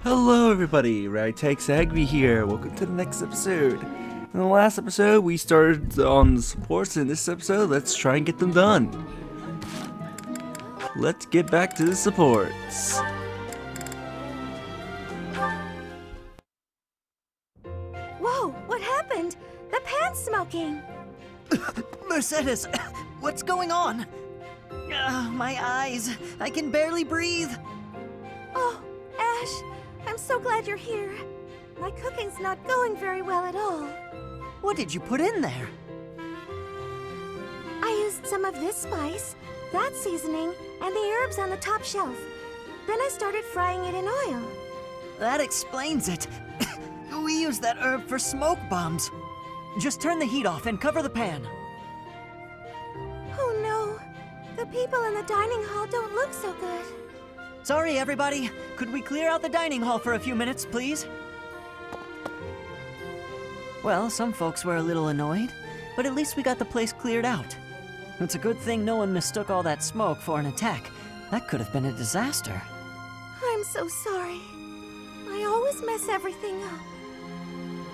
Hello everybody, Rag Takes Agby here. Welcome to the next episode. In the last episode, we started on the supports. In this episode, let's try and get them done. Let's get back to the supports. Whoa, what happened? The pan's smoking. Mercedes, what's going on? My eyes, I can barely breathe. Oh, Ash, I'm so glad you're here. My cooking's not going very well at all. What did you put in there? I used some of this spice, that seasoning, and the herbs on the top shelf. Then I started frying it in oil. That explains it. We use that herb for smoke bombs. Just turn the heat off and cover the pan. Oh no, the people in the dining hall don't look so good. Sorry, everybody. Could we clear out the dining hall for a few minutes, please? Well, some folks were a little annoyed, but at least we got the place cleared out. It's a good thing no one mistook all that smoke for an attack. That could have been a disaster. I'm so sorry. I always mess everything up.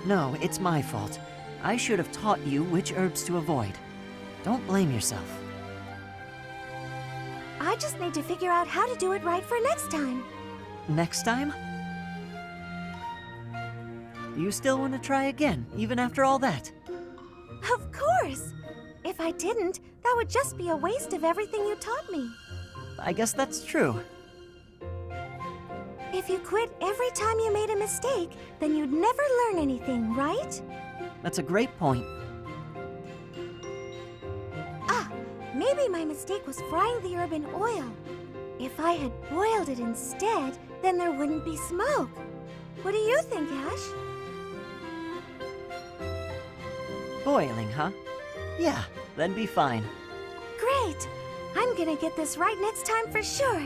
No, it's my fault. I should have taught you which herbs to avoid. Don't blame yourself. I just need to figure out how to do it right for next time. Next time? You still want to try again, even after all that? Of course! If I didn't, that would just be a waste of everything you taught me. I guess that's true. If you quit every time you made a mistake, then you'd never learn anything, right? That's a great point. Maybe my mistake was frying the herb in oil. If I had boiled it instead, then there wouldn't be smoke. What do you think, Ash? Boiling, huh? Yeah, that'd be fine. Great! I'm gonna get this right next time for sure.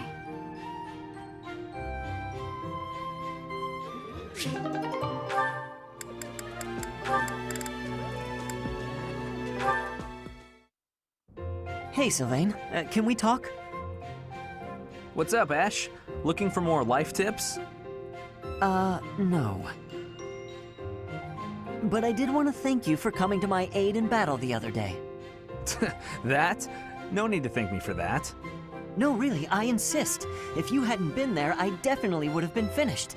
Hey, Sylvain, can we talk? What's up, Ash? Looking for more life tips? No. But I did want to thank you for coming to my aid in battle the other day. That? No need to thank me for that. No, really, I insist. If you hadn't been there, I definitely would have been finished.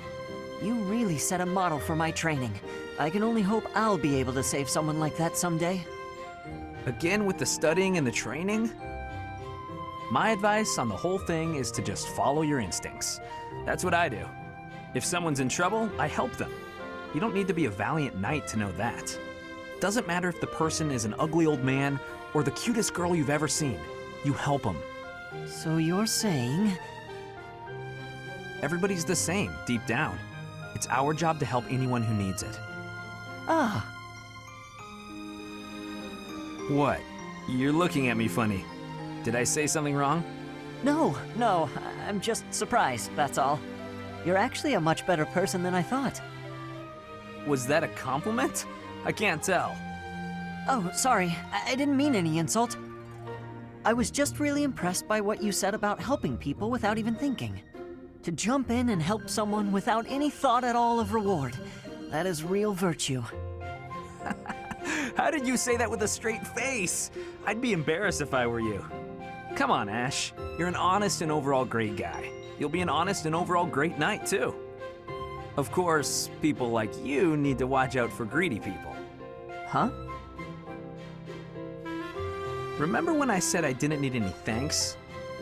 You really set a model for my training. I can only hope I'll be able to save someone like that someday. Again with the studying and the training? My advice on the whole thing is to just follow your instincts. That's what I do. If someone's in trouble, I help them. You don't need to be a valiant knight to know that. Doesn't matter if the person is an ugly old man or the cutest girl you've ever seen. You help them. So you're saying... Everybody's the same, deep down. It's our job to help anyone who needs it. Ah. What? You're looking at me funny. Did I say something wrong? No, I'm just surprised, that's all. You're actually a much better person than I thought. Was that a compliment? I can't tell. Oh, sorry, I didn't mean any insult. I was just really impressed by what you said about helping people without even thinking. To jump in and help someone without any thought at all of reward, that is real virtue. How did you say that with a straight face? I'd be embarrassed if I were you. Come on, Ash. You're an honest and overall great guy. You'll be an honest and overall great knight, too. Of course, people like you need to watch out for greedy people. Huh? Remember when I said I didn't need any thanks?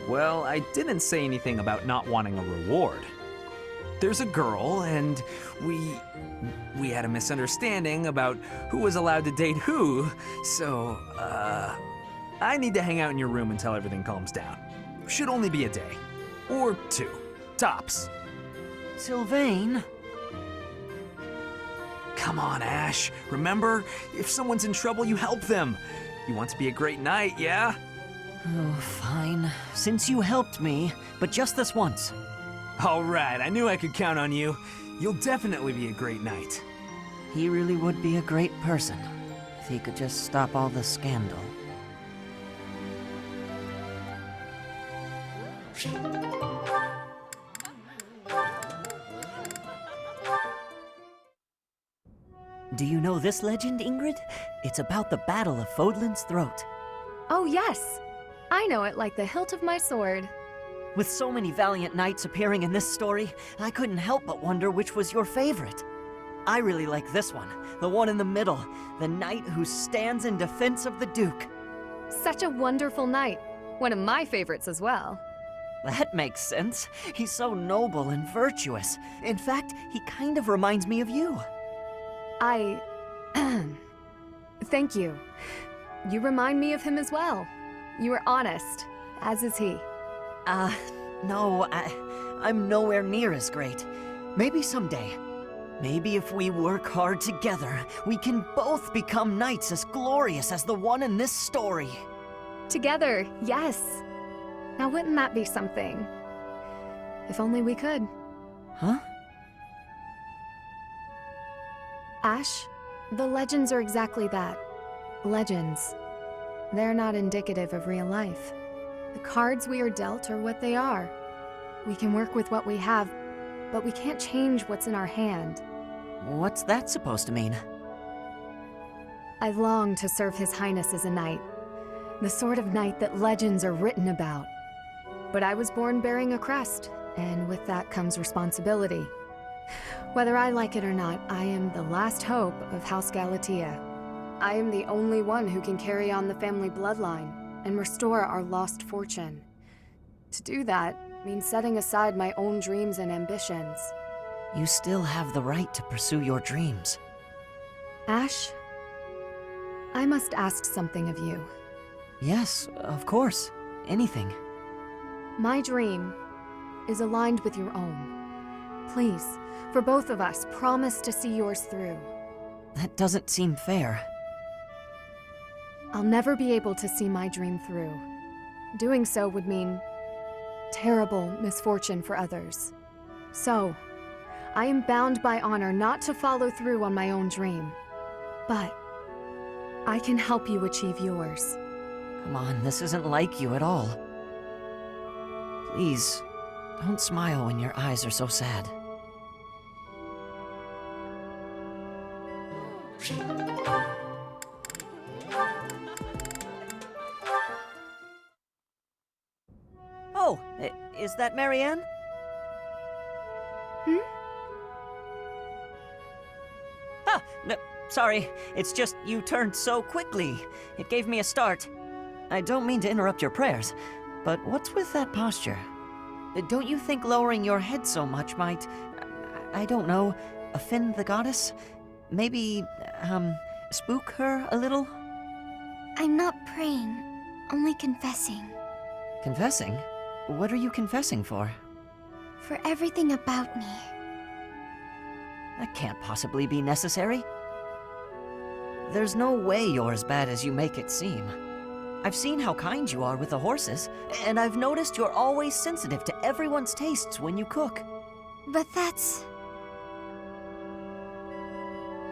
Well, I didn't say anything about not wanting a reward. There's a girl, and we had a misunderstanding about who was allowed to date who, so, I need to hang out in your room until everything calms down. Should only be a day. Or 2. Tops. Sylvain? Come on, Ash. Remember, if someone's in trouble, you help them. You want to be a great knight, yeah? Oh, fine. Since you helped me, but just this once. All right, I knew I could count on you. You'll definitely be a great knight. He really would be a great person if he could just stop all the scandal. Do you know this legend, Ingrid? It's about the Battle of Fodlan's Throat. Oh, yes. I know it like the hilt of my sword. With so many valiant knights appearing in this story, I couldn't help but wonder which was your favorite. I really like this one, the one in the middle, the knight who stands in defense of the Duke. Such a wonderful knight. One of my favorites as well. That makes sense. He's so noble and virtuous. In fact, he kind of reminds me of you. Thank you. You remind me of him as well. You are honest, as is he. No, I'm nowhere near as great. Maybe someday. Maybe if we work hard together, we can both become knights as glorious as the one in this story. Together, yes. Now wouldn't that be something? If only we could. Huh? Ash, the legends are exactly that. Legends. They're not indicative of real life. The cards we are dealt are what they are. We can work with what we have, but we can't change what's in our hand. What's that supposed to mean? I long to serve His Highness as a knight. The sort of knight that legends are written about. But I was born bearing a crest, and with that comes responsibility. Whether I like it or not, I am the last hope of House Galatea. I am the only one who can carry on the family bloodline and restore our lost fortune. To do that means setting aside my own dreams and ambitions. You still have the right to pursue your dreams. Ash, I must ask something of you. Yes, of course. Anything. My dream is aligned with your own. Please, for both of us, promise to see yours through. That doesn't seem fair. I'll never be able to see my dream through. Doing so would mean terrible misfortune for others. So, I am bound by honor not to follow through on my own dream. But I can help you achieve yours. Come on, this isn't like you at all. Please, don't smile when your eyes are so sad. Oh, is that Marianne? Hmm? Ah, no, sorry. It's just you turned so quickly. It gave me a start. I don't mean to interrupt your prayers, but what's with that posture? Don't you think lowering your head so much might, I don't know, offend the goddess? Maybe, spook her a little? I'm not praying, only confessing. Confessing? What are you confessing for? For everything about me. That can't possibly be necessary. There's no way you're as bad as you make it seem. I've seen how kind you are with the horses, and I've noticed you're always sensitive to everyone's tastes when you cook. But that's...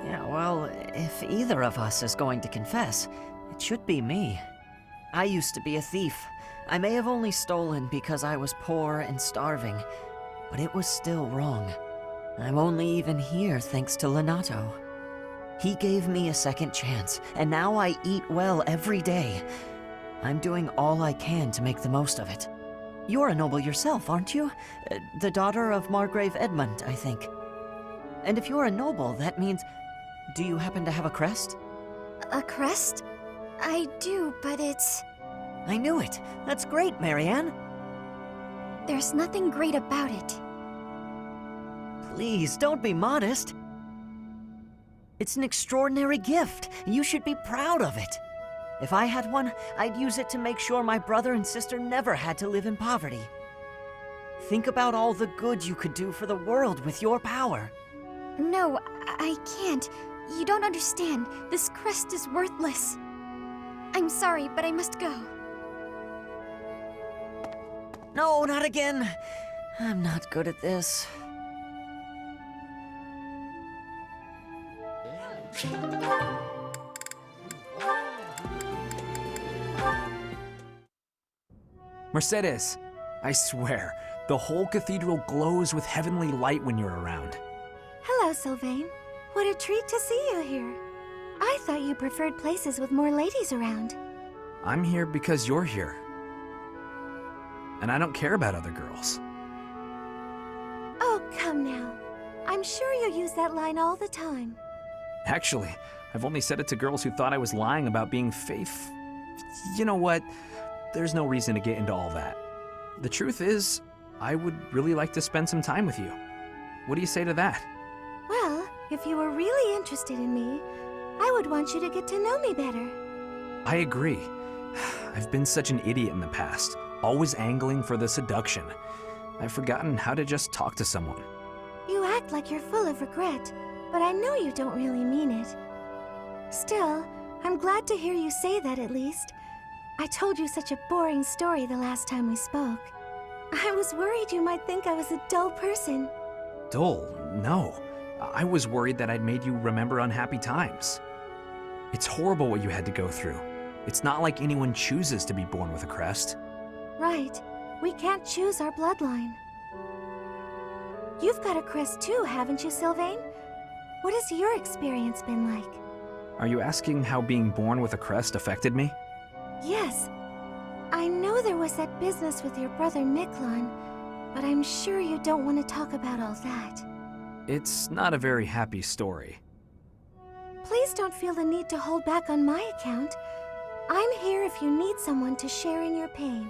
Yeah, well, if either of us is going to confess, it should be me. I used to be a thief. I may have only stolen because I was poor and starving, but it was still wrong. I'm only even here thanks to Lenato. He gave me a second chance, and now I eat well every day. I'm doing all I can to make the most of it. You're a noble yourself, aren't you? The daughter of Margrave Edmund, I think. And if you're a noble, that means... Do you happen to have a crest? a crest? I do, but it's... I knew it. That's great, Marianne. There's nothing great about it. Please, don't be modest. It's an extraordinary gift. You should be proud of it. If I had one, I'd use it to make sure my brother and sister never had to live in poverty. Think about all the good you could do for the world with your power. No, I can't. You don't understand. This crest is worthless. I'm sorry, but I must go. No, not again. I'm not good at this. Mercedes, I swear, the whole cathedral glows with heavenly light when you're around. Hello, Sylvain. What a treat to see you here. I thought you preferred places with more ladies around. I'm here because you're here. And I don't care about other girls. Oh, come now. I'm sure you use that line all the time. Actually, I've only said it to girls who thought I was lying about being You know what? There's no reason to get into all that. The truth is, I would really like to spend some time with you. What do you say to that? Well, if you were really interested in me, I would want you to get to know me better. I agree. I've been such an idiot in the past, always angling for the seduction. I've forgotten how to just talk to someone. You act like you're full of regret, but I know you don't really mean it. Still, I'm glad to hear you say that at least. I told you such a boring story the last time we spoke. I was worried you might think I was a dull person. Dull? No. I was worried that I'd made you remember unhappy times. It's horrible what you had to go through. It's not like anyone chooses to be born with a crest. Right. We can't choose our bloodline. You've got a crest too, haven't you, Sylvain? What has your experience been like? Are you asking how being born with a crest affected me? Yes. I know there was that business with your brother Miklon, but I'm sure you don't want to talk about all that. It's not a very happy story. Please don't feel the need to hold back on my account. I'm here if you need someone to share in your pain.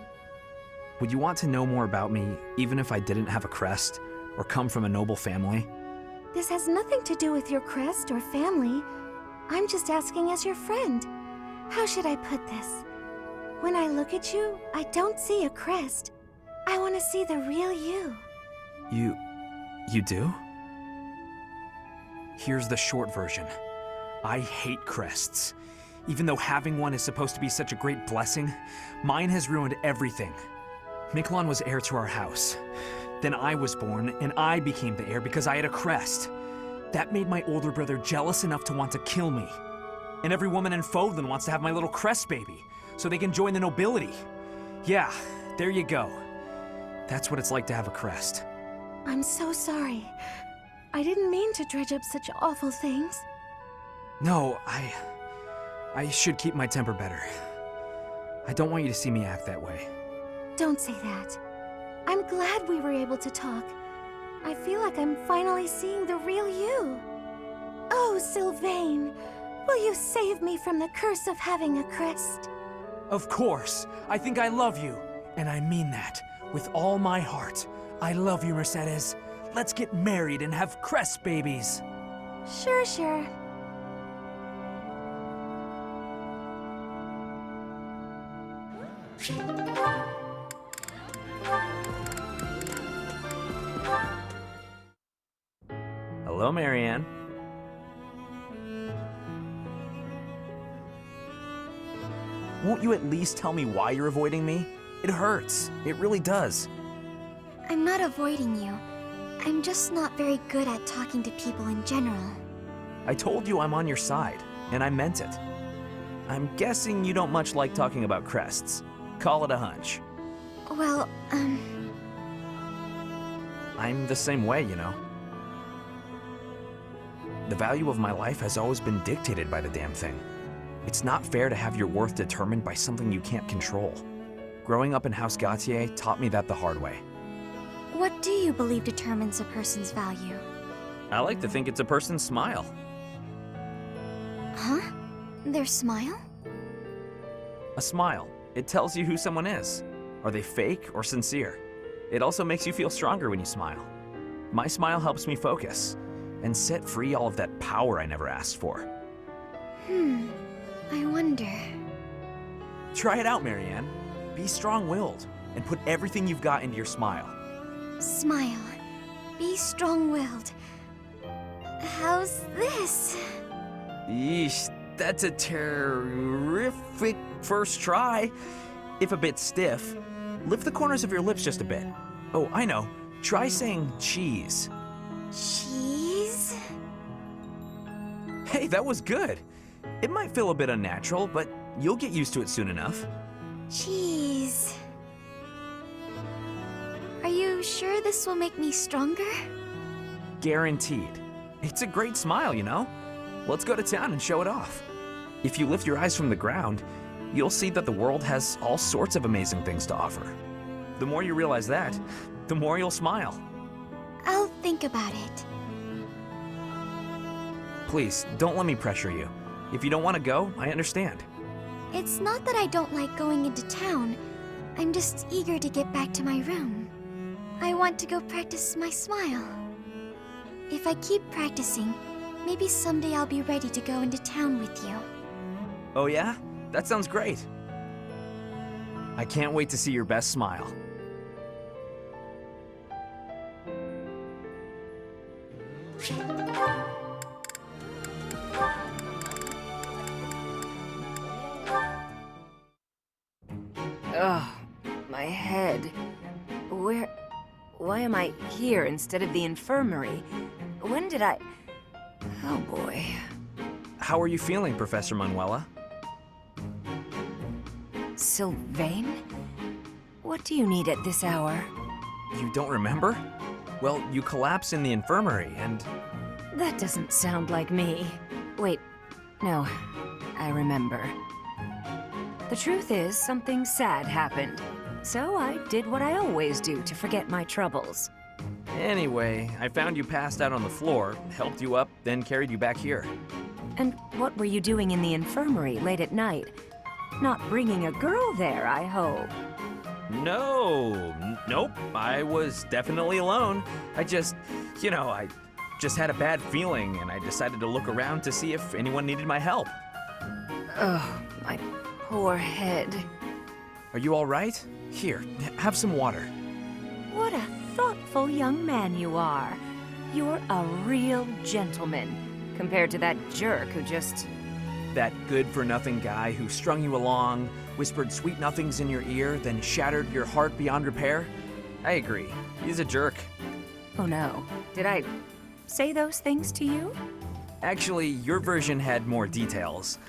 Would you want to know more about me, even if I didn't have a crest, or come from a noble family? This has nothing to do with your crest or family. I'm just asking as your friend. How should I put this? When I look at you, I don't see a crest. I want to see the real you. You do? Here's the short version. I hate crests. Even though having one is supposed to be such a great blessing, mine has ruined everything. Miklon was heir to our house. Then I was born, and I became the heir because I had a crest. That made my older brother jealous enough to want to kill me. And every woman in Fodlan wants to have my little crest baby, so they can join the nobility. Yeah, there you go. That's what it's like to have a crest. I'm so sorry. I didn't mean to dredge up such awful things. No, I should keep my temper better. I don't want you to see me act that way. Don't say that. I'm glad we were able to talk. I feel like I'm finally seeing the real you. Oh, Sylvain, will you save me from the curse of having a crest? Of course. I think I love you. And I mean that. With all my heart. I love you, Mercedes. Let's get married and have crest babies. Sure. Hello, Marianne. Won't you at least tell me why you're avoiding me? It hurts. It really does. I'm not avoiding you. I'm just not very good at talking to people in general. I told you I'm on your side, and I meant it. I'm guessing you don't much like talking about crests. Call it a hunch. Well, I'm the same way, you know. The value of my life has always been dictated by the damn thing. It's not fair to have your worth determined by something you can't control. Growing up in House Gautier taught me that the hard way. what do you believe determines a person's value? I like to think it's a person's smile. Huh? Their smile? A smile. It tells you who someone is. Are they fake or sincere? It also makes you feel stronger when you smile. My smile helps me focus and set free all of that power I never asked for. I wonder. Try it out, Marianne. Be strong-willed and put everything you've got into your smile. Smile. Be strong-willed. How's this? Yeesh, that's a terrific first try. If a bit stiff, lift the corners of your lips just a bit. Oh, I know. Try saying cheese. Cheese? Hey, that was good. It might feel a bit unnatural, but you'll get used to it soon enough. Cheese. Are you sure this will make me stronger? Guaranteed. It's a great smile, you know? Let's go to town and show it off. If you lift your eyes from the ground, you'll see that the world has all sorts of amazing things to offer. The more you realize that, the more you'll smile. I'll think about it. Please, don't let me pressure you. If you don't want to go, I understand. It's not that I don't like going into town. I'm just eager to get back to my room. I want to go practice my smile. If I keep practicing, maybe someday I'll be ready to go into town with you. Oh yeah? That sounds great. I can't wait to see your best smile. Ugh, my head. Why am I here instead of the infirmary? When did I... Oh boy. How are you feeling, Professor Manuela? Sylvain? What do you need at this hour? You don't remember? Well, you collapsed in the infirmary and... That doesn't sound like me. Wait, no, I remember. The truth is, something sad happened. So I did what I always do to forget my troubles. Anyway, I found you passed out on the floor, helped you up, then carried you back here. And what were you doing in the infirmary late at night? Not bringing a girl there, I hope. Nope, I was definitely alone. I just had a bad feeling and I decided to look around to see if anyone needed my help. Oh, my poor head. Are you all right? Here, have some water. What a thoughtful young man you are. You're a real gentleman, compared to that jerk who just... That good-for-nothing guy who strung you along, whispered sweet nothings in your ear, then shattered your heart beyond repair? I agree. He's a jerk. Oh no. Did I say those things to you? Actually, your version had more details.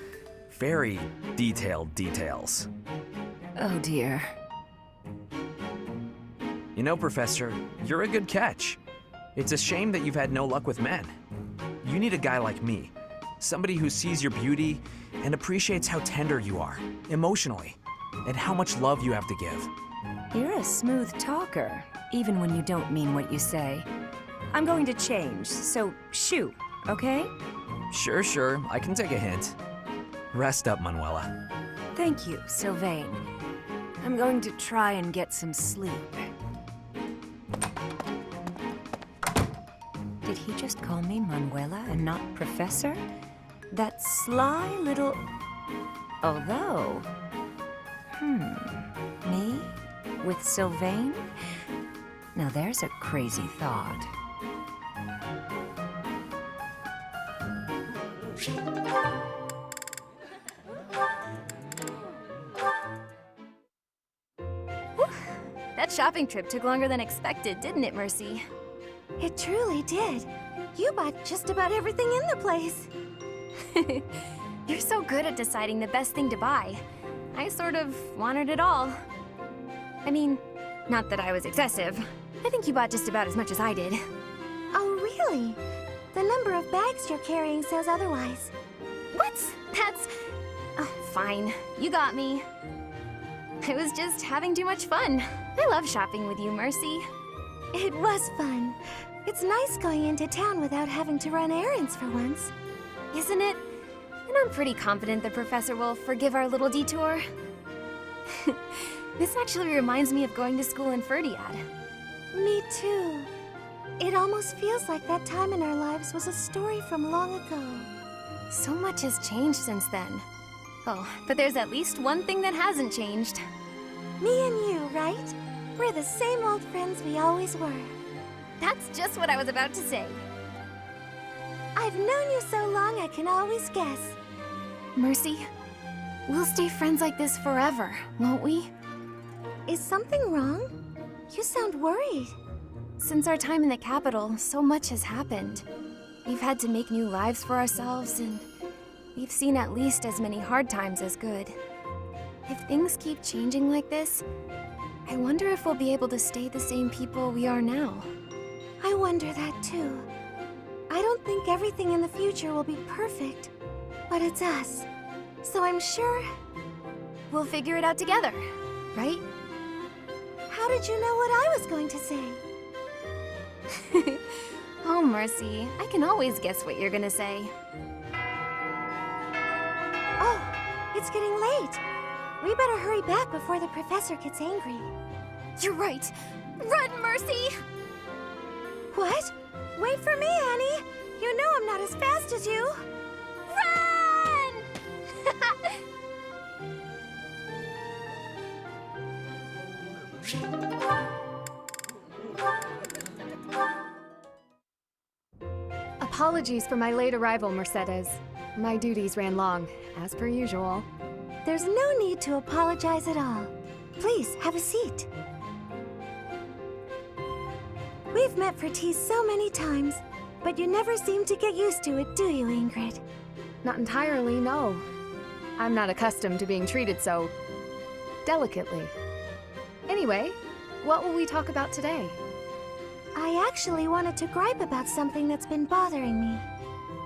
Very detailed details. Oh dear. You know, Professor, you're a good catch. It's a shame that you've had no luck with men. You need a guy like me. Somebody who sees your beauty and appreciates how tender you are, emotionally, and how much love you have to give. You're a smooth talker, even when you don't mean what you say. I'm going to change, so shoo, okay? Sure, I can take a hint. Rest up, Manuela. Thank you, Sylvain. I'm going to try and get some sleep. Did he just call me Manuela and not Professor? That sly little... Although... Me? With Sylvain? Now there's a crazy thought. That shopping trip took longer than expected, didn't it, Mercy? It truly did. You bought just about everything in the place. You're so good at deciding the best thing to buy. I sort of wanted it all. I mean, not that I was excessive. I think you bought just about as much as I did. Oh, really? The number of bags you're carrying says otherwise. What? That's... Oh, fine. You got me. I was just having too much fun. I love shopping with you, Mercy. It was fun. It's nice going into town without having to run errands for once. Isn't it? And I'm pretty confident the professor will forgive our little detour. This actually reminds me of going to school in Ferdiad. Me too. It almost feels like that time in our lives was a story from long ago. So much has changed since then. Oh, but there's at least one thing that hasn't changed. Me and you, right? We're the same old friends we always were. That's just what I was about to say. I've known you so long I can always guess. Mercy, we'll stay friends like this forever, won't we? Is something wrong? You sound worried. Since our time in the capital, so much has happened. We've had to make new lives for ourselves, and we've seen at least as many hard times as good. If things keep changing like this, I wonder if we'll be able to stay the same people we are now. I wonder that too. I don't think everything in the future will be perfect, but it's us. So I'm sure... We'll figure it out together, right? How did you know what I was going to say? Oh, Mercy, I can always guess what you're gonna say. Oh, it's getting late. We better hurry back before the professor gets angry. You're right. Run, Mercy! What? Wait for me, Annie. You know I'm not as fast as you. Run! Apologies for my late arrival, Mercedes. My duties ran long, as per usual. There's no need to apologize at all. Please, have a seat. We've met for tea so many times, but you never seem to get used to it, do you, Ingrid? Not entirely, no. I'm not accustomed to being treated so... delicately. Anyway, what will we talk about today? I actually wanted to gripe about something that's been bothering me.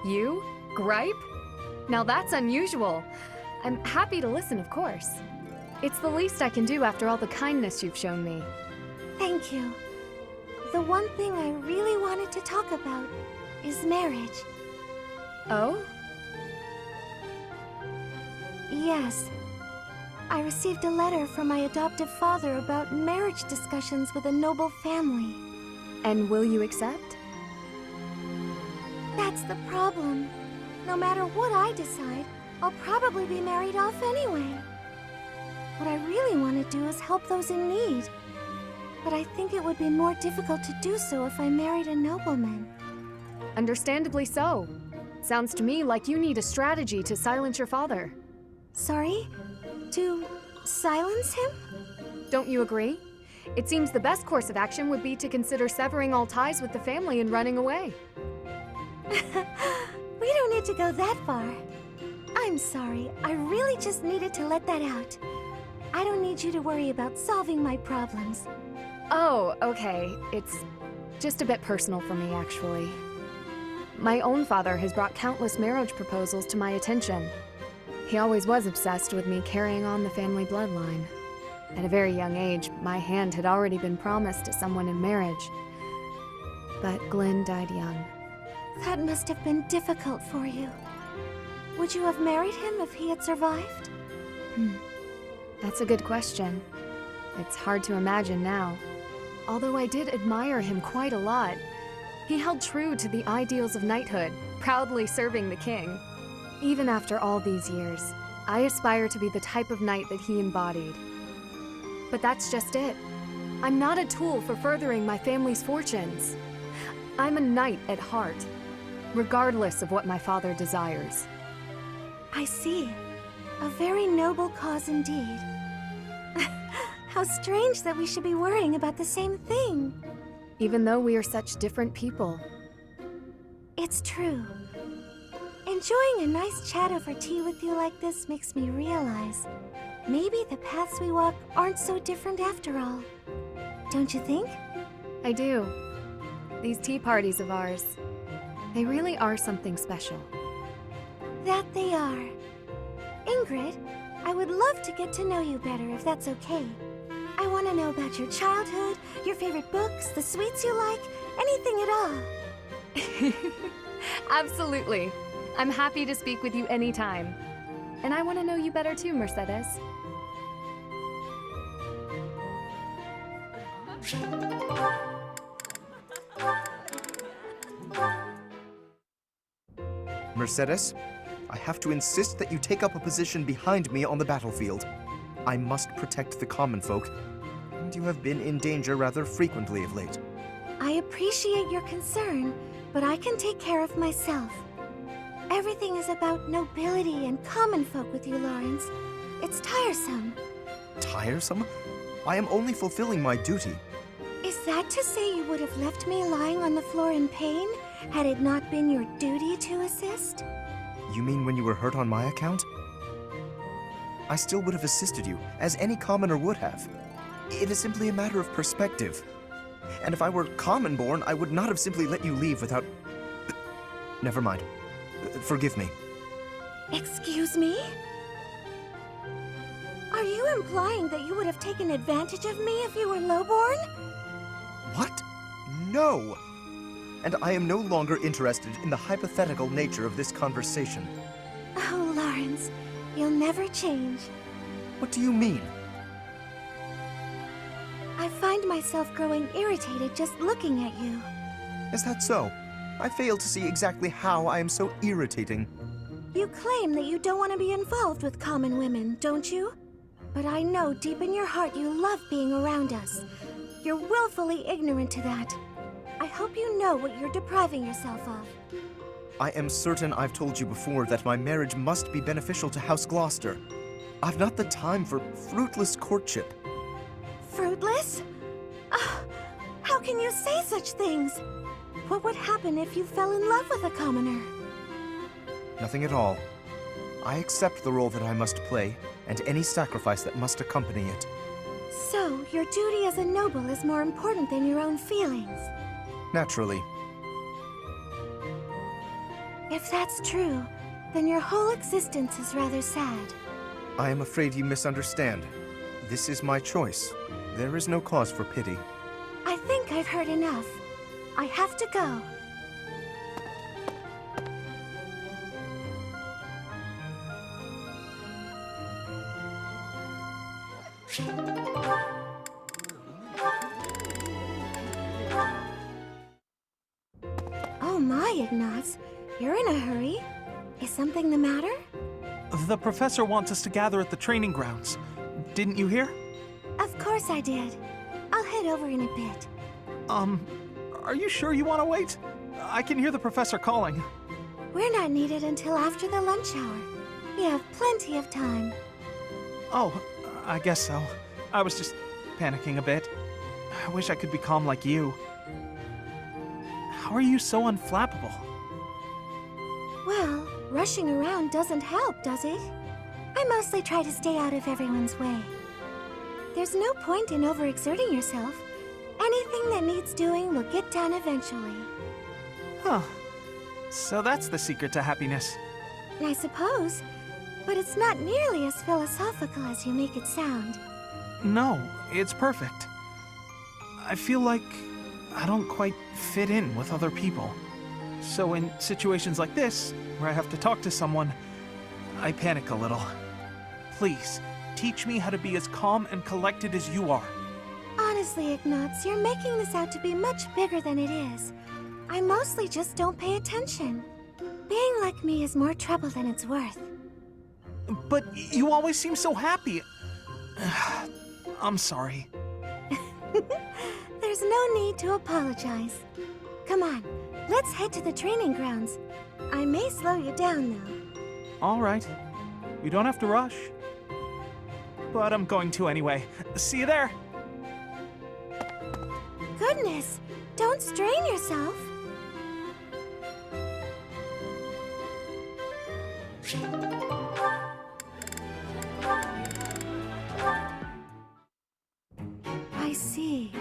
You? Gripe? Now that's unusual. I'm happy to listen, of course. It's the least I can do after all the kindness you've shown me. Thank you. The one thing I really wanted to talk about is marriage. Oh? Yes. I received a letter from my adoptive father about marriage discussions with a noble family. And will you accept? That's the problem. No matter what I decide, I'll probably be married off anyway. What I really want to do is help those in need. But I think it would be more difficult to do so if I married a nobleman. Understandably so. Sounds to me like you need a strategy to silence your father. Sorry? To silence him? Don't you agree? It seems the best course of action would be to consider severing all ties with the family and running away. We don't need to go that far. I'm sorry, I really just needed to let that out. I don't need you to worry about solving my problems. Oh, okay. It's just a bit personal for me, actually. My own father has brought countless marriage proposals to my attention. He always was obsessed with me carrying on the family bloodline. At a very young age, my hand had already been promised to someone in marriage. But Glenn died young. That must have been difficult for you. Would you have married him if he had survived? That's a good question. It's hard to imagine now. Although I did admire him quite a lot. He held true to the ideals of knighthood, proudly serving the king. Even after all these years, I aspire to be the type of knight that he embodied. But that's just it. I'm not a tool for furthering my family's fortunes. I'm a knight at heart, regardless of what my father desires. I see. A very noble cause indeed. How strange that we should be worrying about the same thing. Even though we are such different people. It's true. Enjoying a nice chat over tea with you like this makes me realize maybe the paths we walk aren't so different after all. Don't you think? I do. These tea parties of ours, they really are something special. That they are. Ingrid, I would love to get to know you better if that's okay. I want to know about your childhood, your favorite books, the sweets you like, anything at all. Absolutely. I'm happy to speak with you anytime. And I want to know you better too, Mercedes. Mercedes, I have to insist that you take up a position behind me on the battlefield. I must protect the common folk, and you have been in danger rather frequently of late. I appreciate your concern, but I can take care of myself. Everything is about nobility and common folk with you, Lawrence. It's tiresome. Tiresome? I am only fulfilling my duty. Is that to say you would have left me lying on the floor in pain, had it not been your duty to assist? You mean when you were hurt on my account? I still would have assisted you, as any commoner would have. It is simply a matter of perspective. And if I were common-born, I would not have simply let you leave without Never mind. Forgive me. Excuse me? Are you implying that you would have taken advantage of me if you were lowborn? What? No! And I am no longer interested in the hypothetical nature of this conversation. Oh, Lawrence, you'll never change. What do you mean? I find myself growing irritated just looking at you. Is that so? I fail to see exactly how I am so irritating. You claim that you don't want to be involved with common women, don't you? But I know deep in your heart you love being around us. You're willfully ignorant to that. I hope you know what you're depriving yourself of. I am certain I've told you before that my marriage must be beneficial to House Gloucester. I've not the time for fruitless courtship. Fruitless? Ah, how can you say such things? What would happen if you fell in love with a commoner? Nothing at all. I accept the role that I must play, and any sacrifice that must accompany it. So, your duty as a noble is more important than your own feelings. Naturally. If that's true, then your whole existence is rather sad. I am afraid you misunderstand. This is my choice. There is no cause for pity. I think I've heard enough. I have to go. Oh my, Ignaz. You're in a hurry. Is something the matter? The professor wants us to gather at the training grounds. Didn't you hear? Of course I did. I'll head over in a bit. Are you sure you want to wait? I can hear the professor calling. We're not needed until after the lunch hour. We have plenty of time. Oh, I guess so. I was just panicking a bit. I wish I could be calm like you. How are you so unflappable? Well, rushing around doesn't help, does it? I mostly try to stay out of everyone's way. There's no point in overexerting yourself. Anything that needs doing will get done eventually. Huh. So that's the secret to happiness. I suppose, but it's not nearly as philosophical as you make it sound. No, it's perfect. I feel like I don't quite fit in with other people. So in situations like this, where I have to talk to someone, I panic a little. Please, teach me how to be as calm and collected as you are. Honestly, Ignaz, you're making this out to be much bigger than it is. I mostly just don't pay attention. Being like me is more trouble than it's worth. But you always seem so happy. I'm sorry. There's no need to apologize. Come on, let's head to the training grounds. I may slow you down, though. All right. You don't have to rush. But I'm going to anyway. See you there. Goodness, don't strain yourself. I see.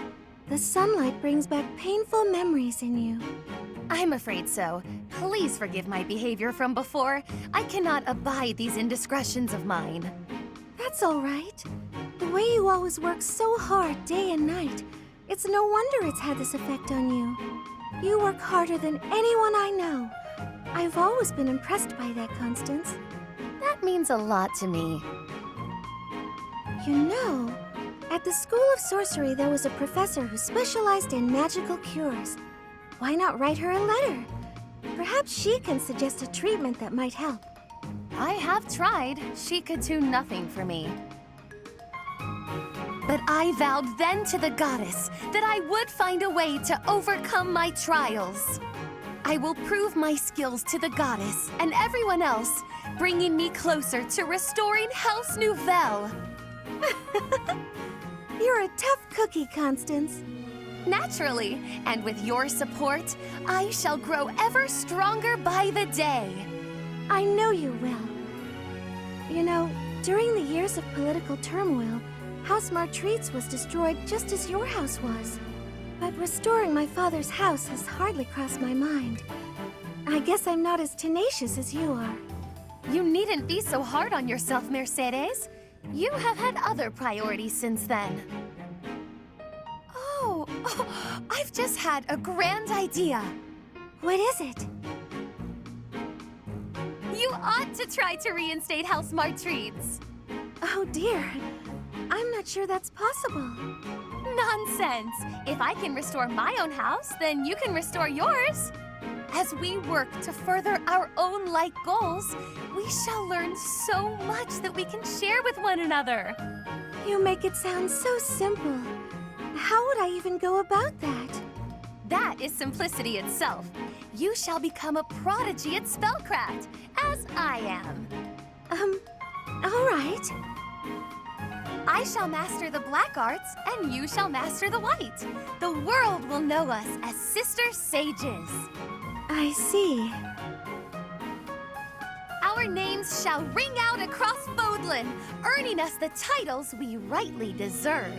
The sunlight brings back painful memories in you. I'm afraid so. Please forgive my behavior from before. I cannot abide these indiscretions of mine. That's all right. The way you always work so hard day and night, it's no wonder it's had this effect on you. You work harder than anyone I know. I've always been impressed by that, Constance. That means a lot to me. You know, at the School of Sorcery there was a professor who specialized in magical cures. Why not write her a letter? Perhaps she can suggest a treatment that might help. I have tried. She could do nothing for me. But I vowed then to the goddess that I would find a way to overcome my trials. I will prove my skills to the goddess and everyone else, bringing me closer to restoring House Nouvelle. You're a tough cookie, Constance. Naturally, and with your support, I shall grow ever stronger by the day. I know you will. You know, during the years of political turmoil, House Martreats was destroyed just as your house was. But restoring my father's house has hardly crossed my mind. I guess I'm not as tenacious as you are. You needn't be so hard on yourself, Mercedes. You have had other priorities since then. Oh, I've just had a grand idea. What is it? You ought to try to reinstate how Smart treats. Oh dear. I'm not sure that's possible. Nonsense! If I can restore my own house, then you can restore yours. As we work to further our own like goals, we shall learn so much that we can share with one another. You make it sound so simple. How would I even go about that? That is simplicity itself. You shall become a prodigy at spellcraft, as I am. All right. I shall master the black arts, and you shall master the white. The world will know us as sister sages. I see. Our names shall ring out across Bodlin, earning us the titles we rightly deserve.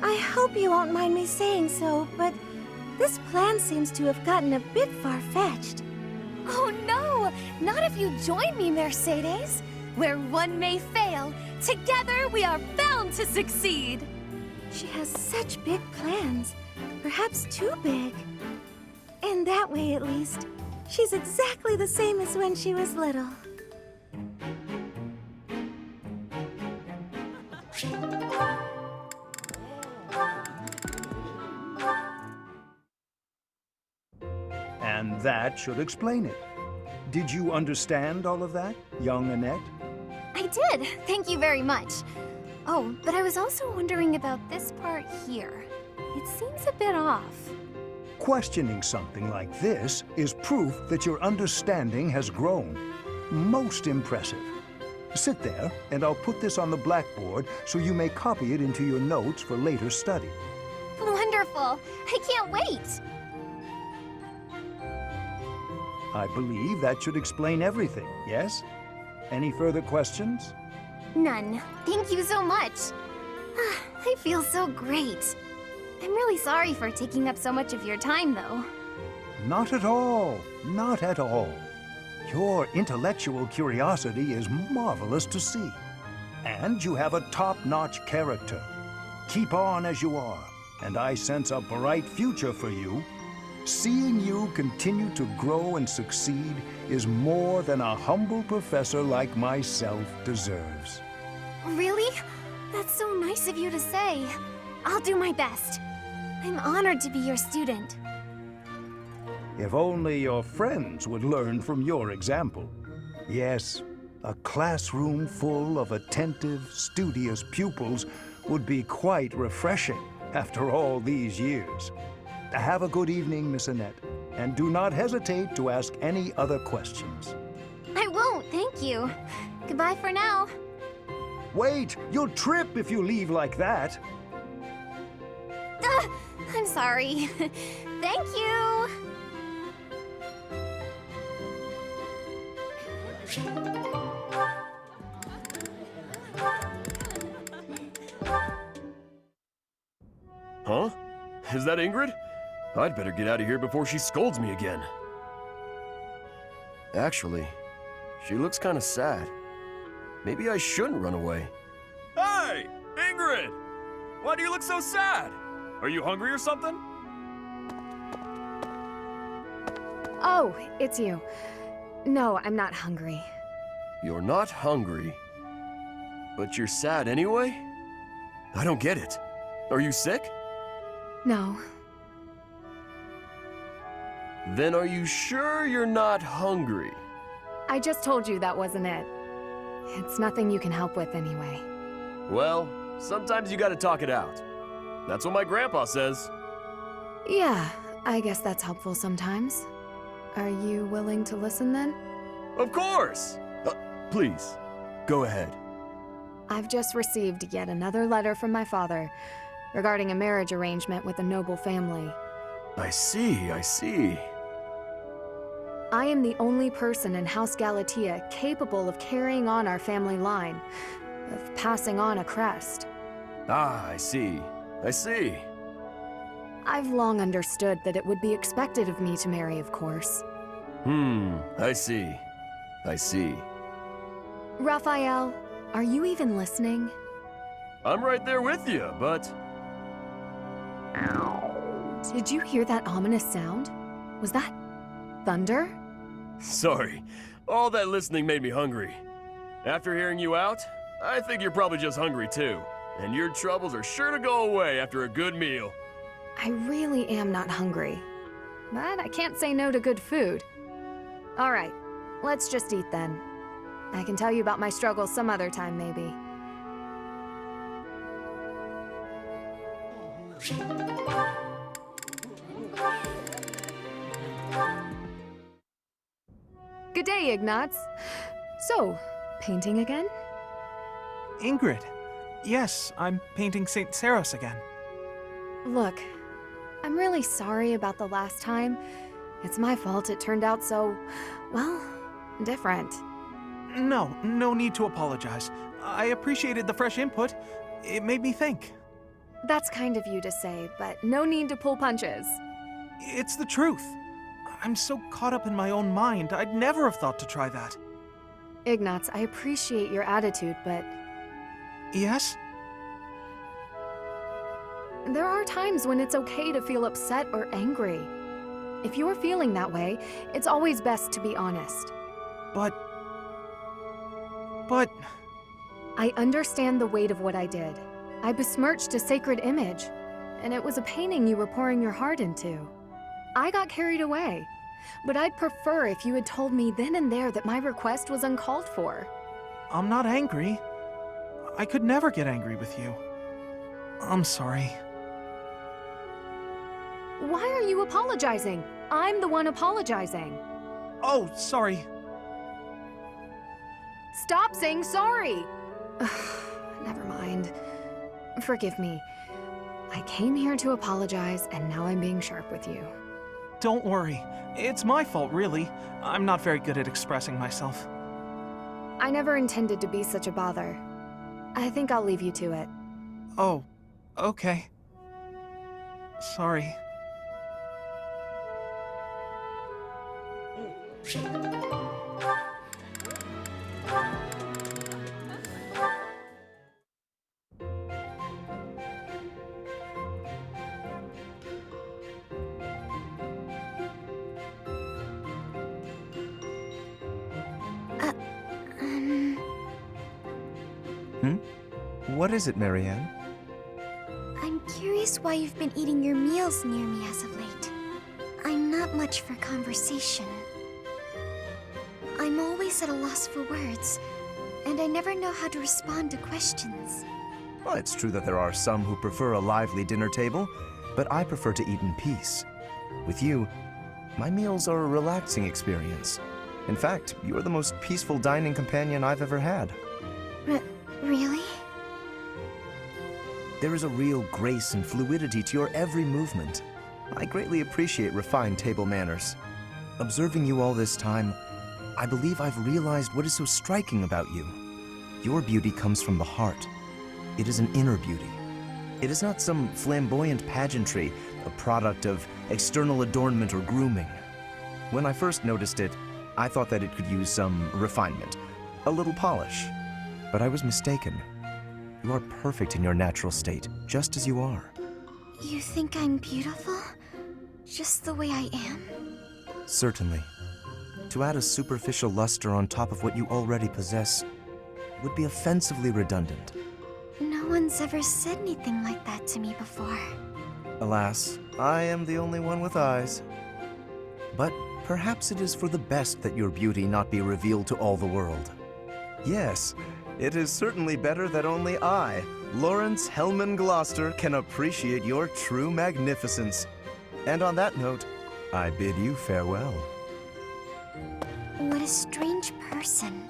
I hope you won't mind me saying so, but this plan seems to have gotten a bit far-fetched. Oh no! Not if you join me, Mercedes! Where one may fail, together we are bound to succeed! She has such big plans, perhaps too big. In that way, at least, she's exactly the same as when she was little. And that should explain it. Did you understand all of that, young Annette? I did. Thank you very much. Oh, but I was also wondering about this part here. It seems a bit off. Questioning something like this is proof that your understanding has grown. Most impressive. Sit there, and I'll put this on the blackboard so you may copy it into your notes for later study. Wonderful. I can't wait. I believe that should explain everything, yes? Any further questions? None. Thank you so much. I feel so great. I'm really sorry for taking up so much of your time, though. Not at all. Not at all. Your intellectual curiosity is marvelous to see. And you have a top-notch character. Keep on as you are, and I sense a bright future for you. Seeing you continue to grow and succeed is more than a humble professor like myself deserves. Really? That's so nice of you to say. I'll do my best. I'm honored to be your student. If only your friends would learn from your example. Yes, a classroom full of attentive, studious pupils would be quite refreshing after all these years. Have a good evening, Miss Annette, and do not hesitate to ask any other questions. I won't, thank you. Goodbye for now. Wait, you'll trip if you leave like that. I'm sorry. Thank you. Huh? Is that Ingrid? I'd better get out of here before she scolds me again. Actually, she looks kind of sad. Maybe I shouldn't run away. Hey! Ingrid! Why do you look so sad? Are you hungry or something? Oh, it's you. No, I'm not hungry. You're not hungry, but you're sad anyway? I don't get it. Are you sick? No. Then are you sure you're not hungry? I just told you that wasn't it. It's nothing you can help with anyway. Well, sometimes you gotta talk it out. That's what my grandpa says. Yeah, I guess that's helpful sometimes. Are you willing to listen then? Of course! Please, go ahead. I've just received yet another letter from my father regarding a marriage arrangement with a noble family. I see, I see. I am the only person in House Galatea capable of carrying on our family line, of passing on a crest. Ah, I see. I see. I've long understood that it would be expected of me to marry, of course. I see. I see. Raphael, are you even listening? I'm right there with you, but... Did you hear that ominous sound? Was that thunder? Sorry. All that listening made me hungry. After hearing you out, I think you're probably just hungry too. And your troubles are sure to go away after a good meal. I really am not hungry. But I can't say no to good food. All right, let's just eat then. I can tell you about my struggles some other time, maybe. Good day, Ignatz. So, painting again? Ingrid. Yes, I'm painting St. Saros again. Look, I'm really sorry about the last time. It's my fault it turned out so, well, different. No need to apologize. I appreciated the fresh input. It made me think. That's kind of you to say, but no need to pull punches. It's the truth. I'm so caught up in my own mind, I'd never have thought to try that. Ignatz, I appreciate your attitude, but Yes? there are times when it's okay to feel upset or angry. If you're feeling that way, it's always best to be honest. But... I understand the weight of what I did. I besmirched a sacred image, and it was a painting you were pouring your heart into. I got carried away, but I'd prefer if you had told me then and there that my request was uncalled for. I'm not angry. I could never get angry with you. I'm sorry. Why are you apologizing? I'm the one apologizing. Oh, sorry. Stop saying sorry! Never mind. Forgive me. I came here to apologize, and now I'm being sharp with you. Don't worry. It's my fault, really. I'm not very good at expressing myself. I never intended to be such a bother. I think I'll leave you to it. Oh, okay. Sorry. What is it, Marianne? I'm curious why you've been eating your meals near me as of late. I'm not much for conversation. I'm always at a loss for words, and I never know how to respond to questions. Well, it's true that there are some who prefer a lively dinner table, but I prefer to eat in peace. With you, my meals are a relaxing experience. In fact, you are the most peaceful dining companion I've ever had. Really? There is a real grace and fluidity to your every movement. I greatly appreciate refined table manners. Observing you all this time, I believe I've realized what is so striking about you. Your beauty comes from the heart. It is an inner beauty. It is not some flamboyant pageantry, a product of external adornment or grooming. When I first noticed it, I thought that it could use some refinement, a little polish. But I was mistaken. You are perfect in your natural state, just as you are. You think I'm beautiful? Just the way I am? Certainly. To add a superficial luster on top of what you already possess would be offensively redundant. No one's ever said anything like that to me before. Alas, I am the only one with eyes. But perhaps it is for the best that your beauty not be revealed to all the world. Yes, it is certainly better that only I, Lawrence Hellman Gloucester, can appreciate your true magnificence. And on that note, I bid you farewell. What a strange person.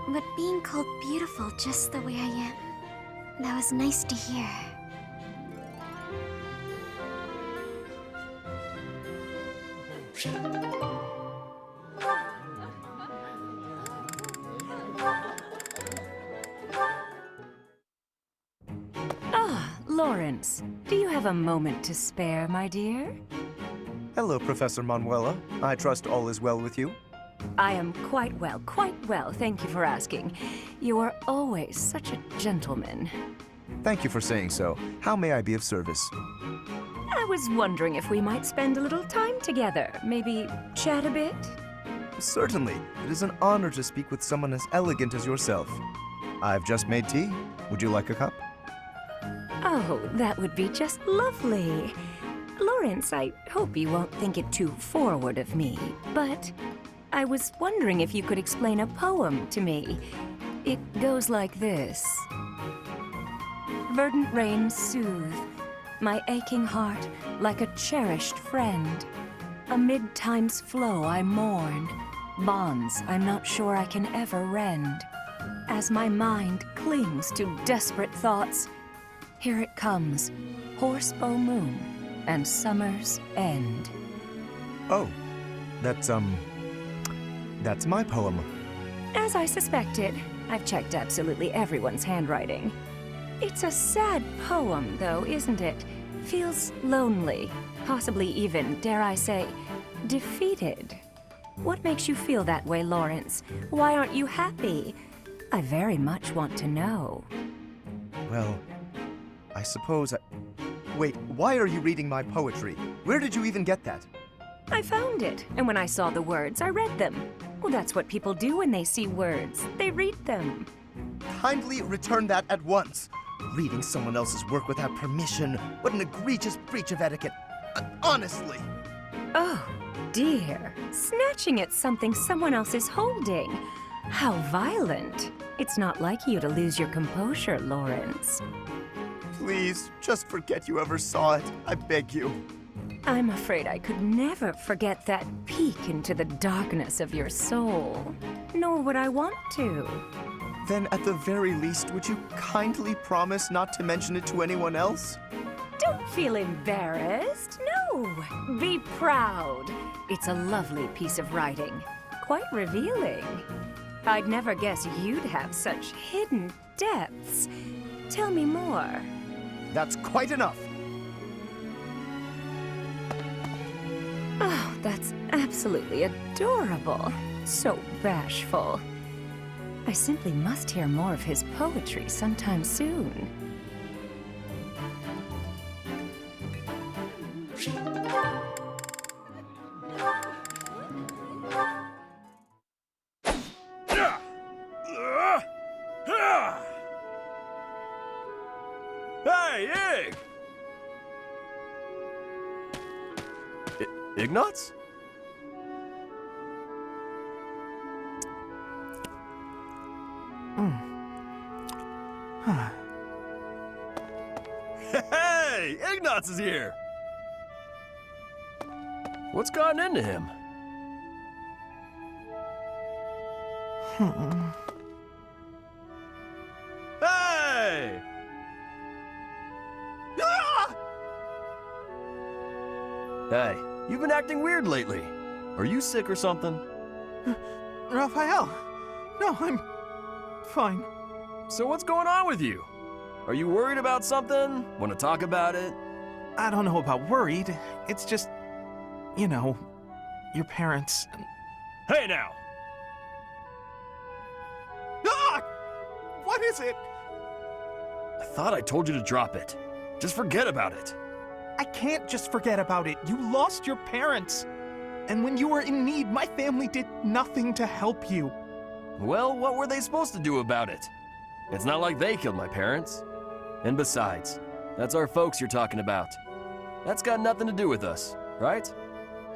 But being called beautiful just the way I am, that was nice to hear. Ah, Lawrence, do you have a moment to spare, my dear? Hello, Professor Manuela. I trust all is well with you. I am quite well, thank you for asking. You are always such a gentleman. Thank you for saying so. How may I be of service? I was wondering if we might spend a little time together. Maybe chat a bit? Certainly. It is an honor to speak with someone as elegant as yourself. I've just made tea. Would you like a cup? Oh, that would be just lovely. Lawrence, I hope you won't think it too forward of me, but I was wondering if you could explain a poem to me. It goes like this. Verdant rains soothe my aching heart like a cherished friend. Amid time's flow I mourn, bonds I'm not sure I can ever rend. As my mind clings to desperate thoughts, here it comes, horsebow moon and summer's end. Oh, that's my poem. As I suspected, I've checked absolutely everyone's handwriting. It's a sad poem, though, isn't it? Feels lonely, possibly even, dare I say, defeated. What makes you feel that way, Lawrence? Why aren't you happy? I very much want to know. Well, I suppose Wait, why are you reading my poetry? Where did you even get that? I found it, and when I saw the words, I read them. Well, that's what people do when they see words. They read them. Kindly return that at once. Reading someone else's work without permission. What an egregious breach of etiquette. Honestly. Oh, dear. Snatching at something someone else is holding. How violent. It's not like you to lose your composure, Lawrence. Please, just forget you ever saw it. I beg you. I'm afraid I could never forget that peek into the darkness of your soul. Nor would I want to. Then at the very least, would you kindly promise not to mention it to anyone else? Don't feel embarrassed. No. Be proud. It's a lovely piece of writing. Quite revealing. I'd never guess you'd have such hidden depths. Tell me more. That's quite enough. Oh, that's absolutely adorable. So bashful. I simply must hear more of his poetry sometime soon. Hey, Ig! Ignatz? Hey! Ignatz is here! What's gotten into him? Hey! Ah! Hey, you've been acting weird lately. Are you sick or something? Raphael! No, I'm fine. So what's going on with you? Are you worried about something? Want to talk about it? I don't know about worried. It's just, you know, your parents. Hey now! Ah! What is it? I thought I told you to drop it. Just forget about it. I can't just forget about it. You lost your parents. And when you were in need, my family did nothing to help you. Well, what were they supposed to do about it? It's not like they killed my parents. And besides, that's our folks you're talking about. That's got nothing to do with us, right?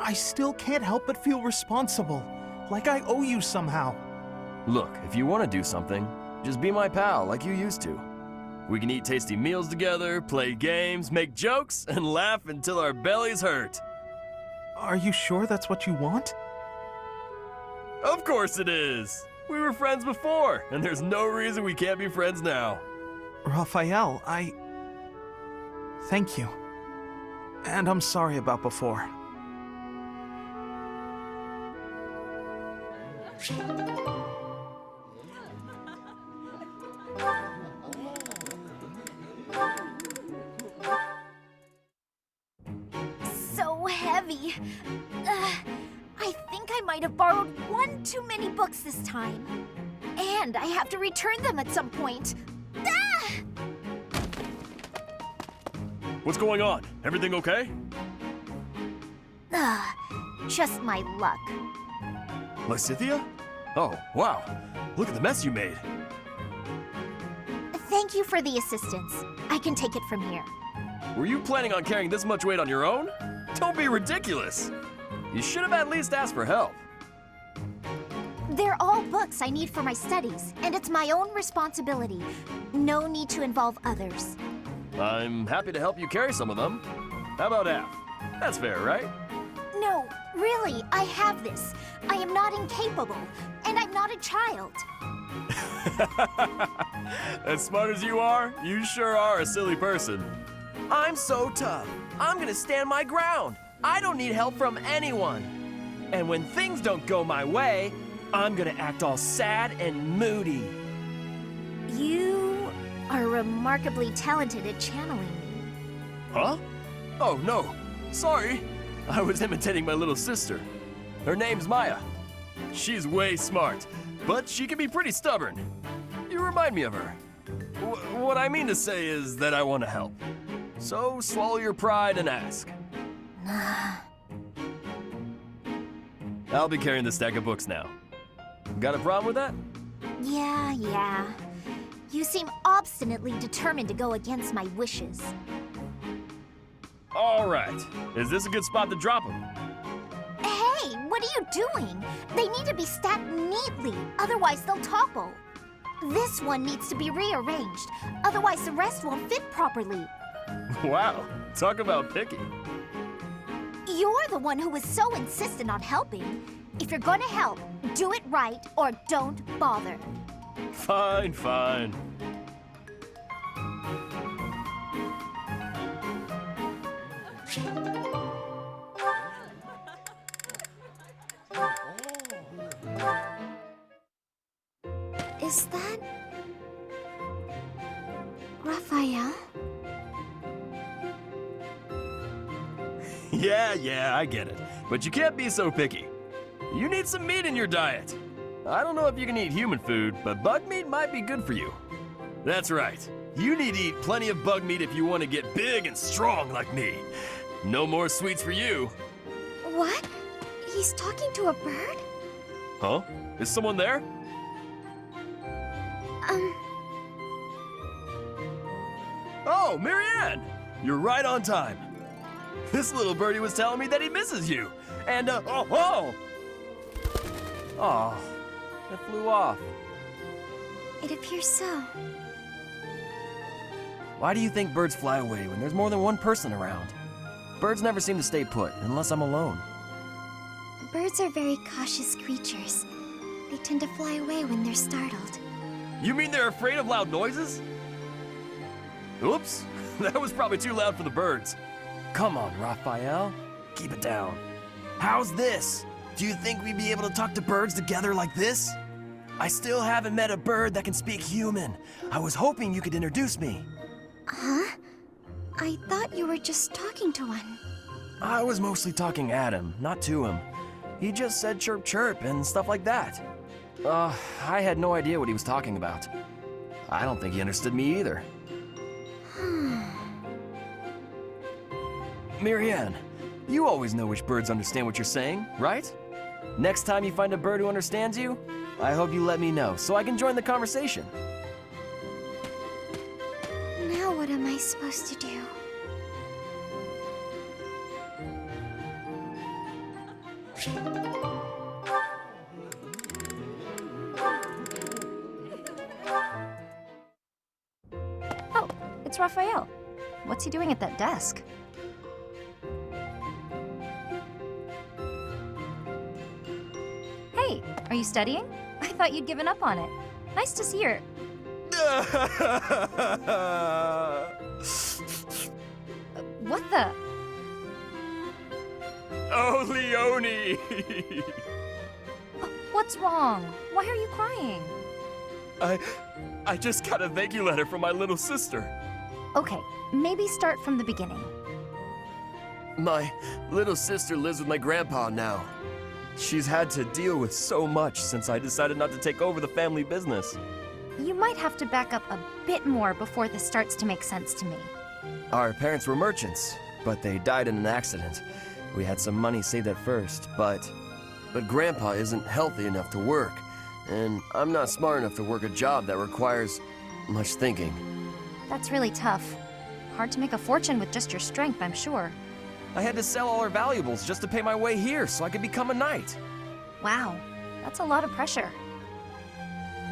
I still can't help but feel responsible. Like I owe you somehow. Look, if you want to do something, just be my pal like you used to. We can eat tasty meals together, play games, make jokes, and laugh until our bellies hurt. Are you sure that's what you want? Of course it is! We were friends before, and there's no reason we can't be friends now. Raphael, thank you. And I'm sorry about before. So heavy. me. I think I might have borrowed one too many books this time. And I have to return them at some point. Ah! What's going on? Everything okay? Just my luck. Lysithia? Oh, wow. Look at the mess you made. Thank you for the assistance. I can take it from here. Were you planning on carrying this much weight on your own? Don't be ridiculous. You should have at least asked for help. They're all books I need for my studies, and it's my own responsibility. No need to involve others. I'm happy to help you carry some of them. How about half? That's fair, right? No, really, I have this. I am not incapable, and I'm not a child. As smart as you are, you sure are a silly person. I'm so tough. I'm gonna stand my ground. I don't need help from anyone. And when things don't go my way, I'm gonna act all sad and moody. You are remarkably talented at channeling me. Huh? Oh, no. Sorry. I was imitating my little sister. Her name's Maya. She's way smart, but she can be pretty stubborn. You remind me of her. What I mean to say is that I want to help. So swallow your pride and ask. I'll be carrying the stack of books now. Got a problem with that? Yeah. You seem obstinately determined to go against my wishes. All right. Is this a good spot to drop them? Hey, what are you doing? They need to be stacked neatly, otherwise they'll topple. This one needs to be rearranged, otherwise the rest won't fit properly. Wow, talk about picky. You're the one who was so insistent on helping. If you're gonna help, do it right or don't bother. Fine. Is that... Raphael? Yeah, I get it. But you can't be so picky. You need some meat in your diet. I don't know if you can eat human food, but bug meat might be good for you. That's right. You need to eat plenty of bug meat if you want to get big and strong like me. No more sweets for you. What? He's talking to a bird? Huh? Is someone there? Oh, Marianne! You're right on time. This little birdie was telling me that he misses you. And, oh, it flew off. It appears so. Why do you think birds fly away when there's more than one person around? Birds never seem to stay put unless I'm alone. Birds are very cautious creatures. They tend to fly away when they're startled. You mean they're afraid of loud noises? Oops, that was probably too loud for the birds. Come on, Raphael. Keep it down. How's this? Do you think we'd be able to talk to birds together like this? I still haven't met a bird that can speak human. I was hoping you could introduce me. Huh? I thought you were just talking to one. I was mostly talking at him, not to him. He just said chirp chirp and stuff like that. I had no idea what he was talking about. I don't think he understood me either. Marianne, you always know which birds understand what you're saying, right? Next time you find a bird who understands you, I hope you let me know so I can join the conversation. Now what am I supposed to do? Oh, it's Raphael. What's he doing at that desk? Hey, are you studying? I thought you'd given up on it. Nice to see her. What the? Oh, Leonie! What's wrong? Why are you crying? I just got a thank you letter from my little sister. Okay, maybe start from the beginning. My little sister lives with my grandpa now. She's had to deal with so much since I decided not to take over the family business. You might have to back up a bit more before this starts to make sense to me. Our parents were merchants, but they died in an accident. We had some money saved at first, but Grandpa isn't healthy enough to work, and I'm not smart enough to work a job that requires much thinking. That's really tough. Hard to make a fortune with just your strength, I'm sure. I had to sell all our valuables just to pay my way here so I could become a knight. Wow, that's a lot of pressure.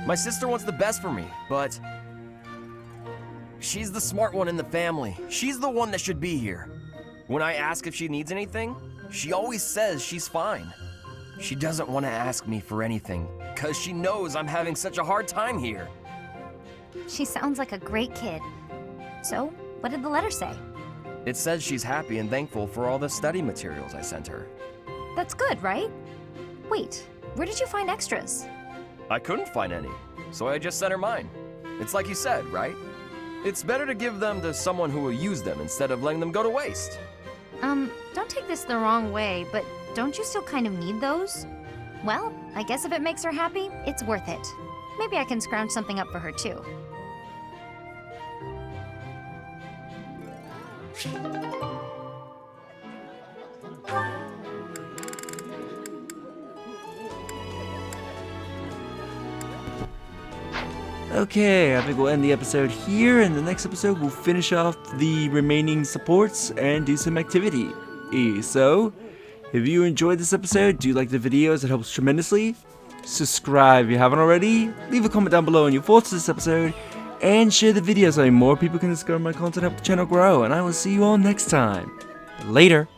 My sister wants the best for me, but she's the smart one in the family. She's the one that should be here. When I ask if she needs anything, she always says she's fine. She doesn't want to ask me for anything, because she knows I'm having such a hard time here. She sounds like a great kid. So, what did the letter say? It says she's happy and thankful for all the study materials I sent her. That's good, right? Wait, where did you find extras? I couldn't find any, so I just sent her mine. It's like you said, right? It's better to give them to someone who will use them instead of letting them go to waste. Don't take this the wrong way, but don't you still kind of need those? Well, I guess if it makes her happy, it's worth it. Maybe I can scrounge something up for her too. Okay, I think we'll end the episode here. In the next episode, we'll finish off the remaining supports and do some activity. So, if you enjoyed this episode, do you like the videos? It helps tremendously. Subscribe if you haven't already. Leave a comment down below on your thoughts on this episode. And share the video so more people can discover my content and help the channel grow. And I will see you all next time. Later.